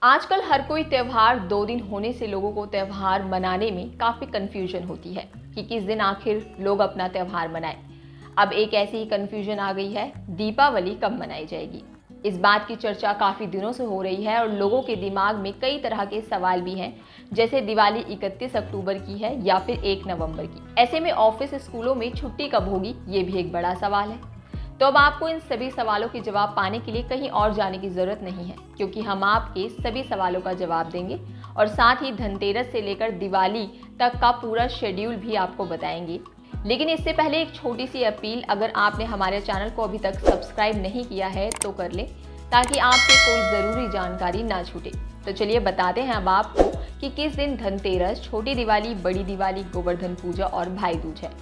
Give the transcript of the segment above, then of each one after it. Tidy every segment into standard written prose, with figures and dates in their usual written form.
आजकल हर कोई त्यौहार 2 दिन होने से लोगों को त्यौहार मनाने में काफ़ी कन्फ्यूजन होती है कि किस दिन आखिर लोग अपना त्यौहार मनाएं। अब एक ऐसी ही कन्फ्यूजन आ गई है, दीपावली कब मनाई जाएगी। इस बात की चर्चा काफ़ी दिनों से हो रही है और लोगों के दिमाग में कई तरह के सवाल भी हैं, जैसे दिवाली 31 अक्टूबर की है या फिर 1 नवंबर की। ऐसे में ऑफिस स्कूलों में छुट्टी कब होगी, ये भी एक बड़ा सवाल है। तो अब आपको इन सभी सवालों के जवाब पाने के लिए कहीं और जाने की ज़रूरत नहीं है, क्योंकि हम आपके सभी सवालों का जवाब देंगे और साथ ही धनतेरस से लेकर दिवाली तक का पूरा शेड्यूल भी आपको बताएंगे। लेकिन इससे पहले एक छोटी सी अपील, अगर आपने हमारे चैनल को अभी तक सब्सक्राइब नहीं किया है तो कर लें, ताकि आपसे कोई ज़रूरी जानकारी ना छूटे। तो चलिए बताते हैं अब आपको कि किस दिन धनतेरस, छोटी दिवाली, बड़ी दिवाली, गोवर्धन पूजा और भाई दूज है।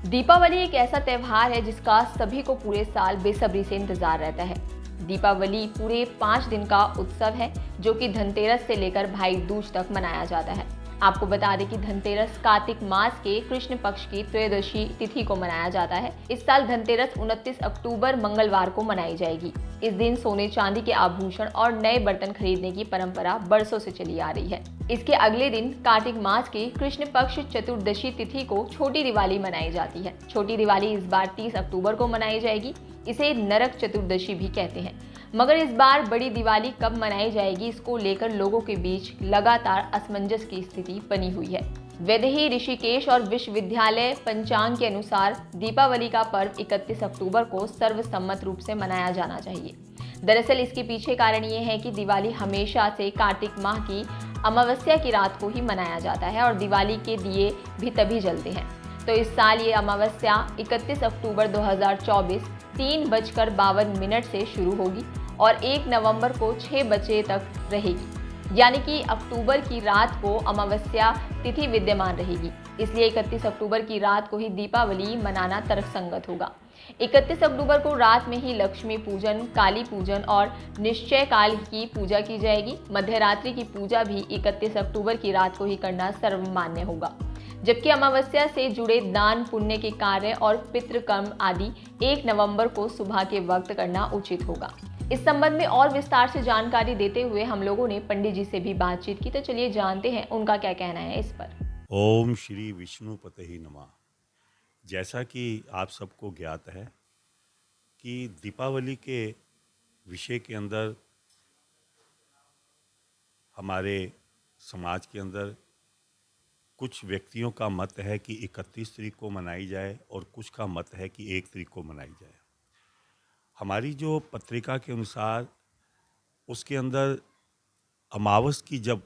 दीपावली एक ऐसा त्यौहार है जिसका सभी को पूरे साल बेसब्री से इंतजार रहता है। दीपावली पूरे 5 दिन का उत्सव है, जो कि धनतेरस से लेकर भाई दूज तक मनाया जाता है। आपको बता दें कि धनतेरस कार्तिक मास के कृष्ण पक्ष की त्रयोदशी तिथि को मनाया जाता है। इस साल धनतेरस 29 अक्टूबर मंगलवार को मनाई जाएगी। इस दिन सोने चांदी के आभूषण और नए बर्तन खरीदने की परंपरा बरसों से चली आ रही है। इसके अगले दिन कार्तिक मास के कृष्ण पक्ष चतुर्दशी तिथि को छोटी दिवाली मनाई जाती है। छोटी दिवाली इस बार 30 अक्टूबर को मनाई जाएगी। इसे नरक चतुर्दशी भी कहते हैं। मगर इस बार बड़ी दिवाली कब मनाई जाएगी, इसको लेकर लोगों के बीच लगातार असमंजस की स्थिति बनी हुई है। वैदेही, ऋषिकेश और विश्वविद्यालय पंचांग के अनुसार दीपावली का पर्व 31 अक्टूबर को सर्वसम्मत रूप से मनाया जाना चाहिए। दरअसल इसके पीछे कारण ये है कि दिवाली हमेशा से कार्तिक माह की अमावस्या की रात को ही मनाया जाता है और दिवाली के दिए भी तभी जलते हैं। तो इस साल ये अमावस्या 31 अक्टूबर 2024 3:52 से शुरू होगी और 1 नवंबर को 6 बजे तक रहेगी। यानी कि अक्टूबर की रात को अमावस्या तिथि विद्यमान रहेगी। इसलिए 31 अक्टूबर की रात को ही दीपावली मनाना तर्कसंगत होगा। 31 अक्टूबर को रात में ही लक्ष्मी पूजन, काली पूजन और निश्चय काल की पूजा की जाएगी। मध्यरात्रि की पूजा भी 31 अक्टूबर की रात को ही करना सर्वमान्य होगा, जबकि अमावस्या से जुड़े दान पुण्य के कार्य और पितृकर्म आदि 1 नवंबर को सुबह के वक्त करना उचित होगा। इस संबंध में और विस्तार से जानकारी देते हुए हम लोगों ने पंडित जी से भी बातचीत की, तो चलिए जानते हैं उनका क्या कहना है इस पर। ओम श्री विष्णुपतये नमः। जैसा कि आप सबको ज्ञात है कि दीपावली के विषय के अंदर हमारे समाज के अंदर कुछ व्यक्तियों का मत है कि 31 तारीख को मनाई जाए और कुछ का मत है कि 1 तारीख को मनाई जाए। हमारी जो पत्रिका के अनुसार उसके अंदर अमावस की जब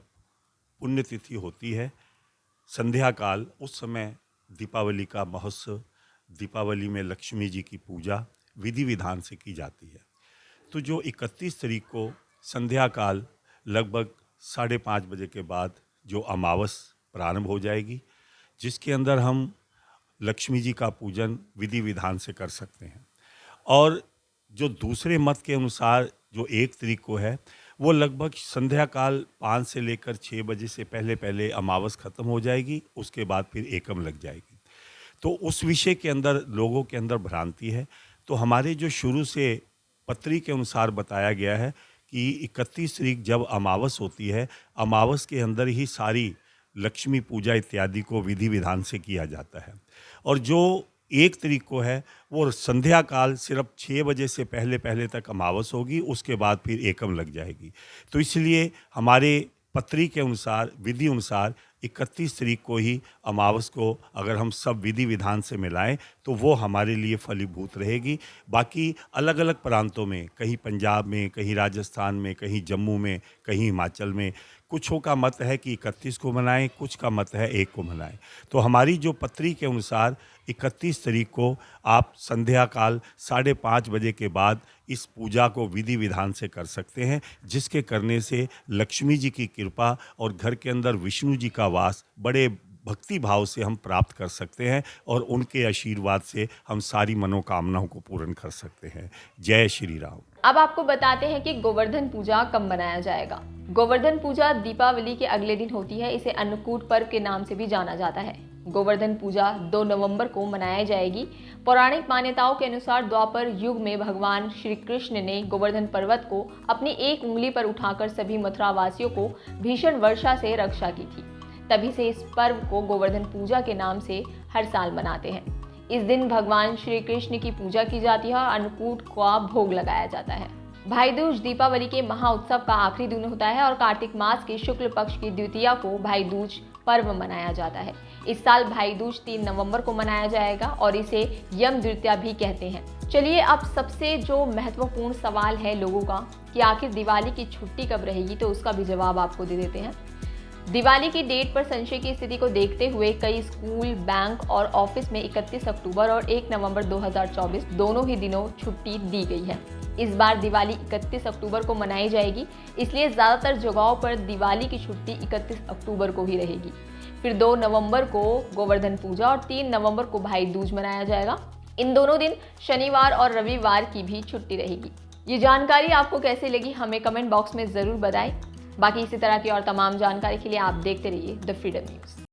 पुण्यतिथि होती है, संध्या काल, उस समय दीपावली का महोत्सव, दीपावली में लक्ष्मी जी की पूजा विधि विधान से की जाती है। तो जो 31 तारीख को संध्या काल लगभग 5:30 बजे के बाद जो अमावस प्रारंभ हो जाएगी, जिसके अंदर हम लक्ष्मी जी का पूजन विधि विधान से कर सकते हैं। और जो दूसरे मत के अनुसार जो 1 तारीख को है, वो लगभग संध्या काल 5 से लेकर 6 बजे से पहले पहले अमावस खत्म हो जाएगी, उसके बाद फिर एकम लग जाएगी। तो उस विषय के अंदर लोगों के अंदर भ्रांति है। तो हमारे जो शुरू से पत्री के अनुसार बताया गया है कि 31 तारीख जब अमावस होती है, अमावस के अंदर ही सारी लक्ष्मी पूजा इत्यादि को विधि विधान से किया जाता है। और जो 1 तारीख को है वो संध्या काल सिर्फ 6 बजे से पहले पहले तक अमावस होगी, उसके बाद फिर एकम लग जाएगी। तो इसलिए हमारे पत्री के अनुसार, विधि अनुसार 31 तारीख को ही अमावस को अगर हम सब विधि विधान से मिलाएं तो वो हमारे लिए फलीभूत रहेगी। बाकी अलग अलग प्रांतों में, कहीं पंजाब में, कहीं राजस्थान में, कहीं जम्मू में, कहीं हिमाचल में, कुछों का मत है कि 31 को मनाएं, कुछ का मत है 1 को मनाएं। तो हमारी जो पत्री के अनुसार 31 तारीख को आप संध्या काल 5:30 बजे के बाद इस पूजा को विधि विधान से कर सकते हैं, जिसके करने से लक्ष्मी जी की कृपा और घर के अंदर विष्णु जी का वास बड़े भक्ति भाव से हम प्राप्त कर सकते हैं और उनके आशीर्वाद से हम सारी मनोकामनाओं को पूर्ण कर सकते हैं। जय श्री राम। अब आपको बताते हैं कि गोवर्धन पूजा कब मनाया जाएगा। गोवर्धन पूजा दीपावली के अगले दिन होती है। इसे अन्नकूट पर्व के नाम से भी जाना जाता है। गोवर्धन पूजा 2 नवंबर को मनाई जाएगी। पौराणिक मान्यताओं के अनुसार द्वापर युग में भगवान श्री कृष्ण ने गोवर्धन पर्वत को अपनी एक उंगली पर उठाकर सभी मथुरा वासियों को भीषण वर्षा से रक्षा की थी। तभी से इस पर्व को गोवर्धन पूजा के नाम से हर साल मनाते हैं। इस दिन भगवान श्री कृष्ण की पूजा की जाती है और अन्नकूट का भोग लगाया जाता है। भाई दूज दीपावली के महाउत्सव का आखिरी दिन होता है और कार्तिक मास के शुक्ल पक्ष की द्वितीया को भाई दूज पर्व मनाया जाता है। इस साल भाई दूज 3 नवंबर को मनाया जाएगा और इसे यम द्वितीया भी कहते हैं। चलिए अब सबसे जो महत्वपूर्ण सवाल है लोगों का कि आखिर दिवाली की छुट्टी कब रहेगी, तो उसका भी जवाब आपको दे देते हैं। दिवाली की डेट पर संशय की स्थिति को देखते हुए कई स्कूल, बैंक और ऑफिस में 31 अक्टूबर और 1 नवंबर 2024 दोनों ही दिनों छुट्टी दी गई है। इस बार दिवाली 31 अक्टूबर को मनाई जाएगी, इसलिए ज़्यादातर जगहों पर दिवाली की छुट्टी 31 अक्टूबर को ही रहेगी। फिर 2 नवंबर को गोवर्धन पूजा और 3 नवंबर को भाई दूज मनाया जाएगा। इन दोनों दिन शनिवार और रविवार की भी छुट्टी रहेगी। ये जानकारी आपको कैसी लगी हमें कमेंट बॉक्स में ज़रूर बताएं। बाकी इसी तरह की और तमाम जानकारी के लिए आप देखते रहिए द फ्रीडम न्यूज़।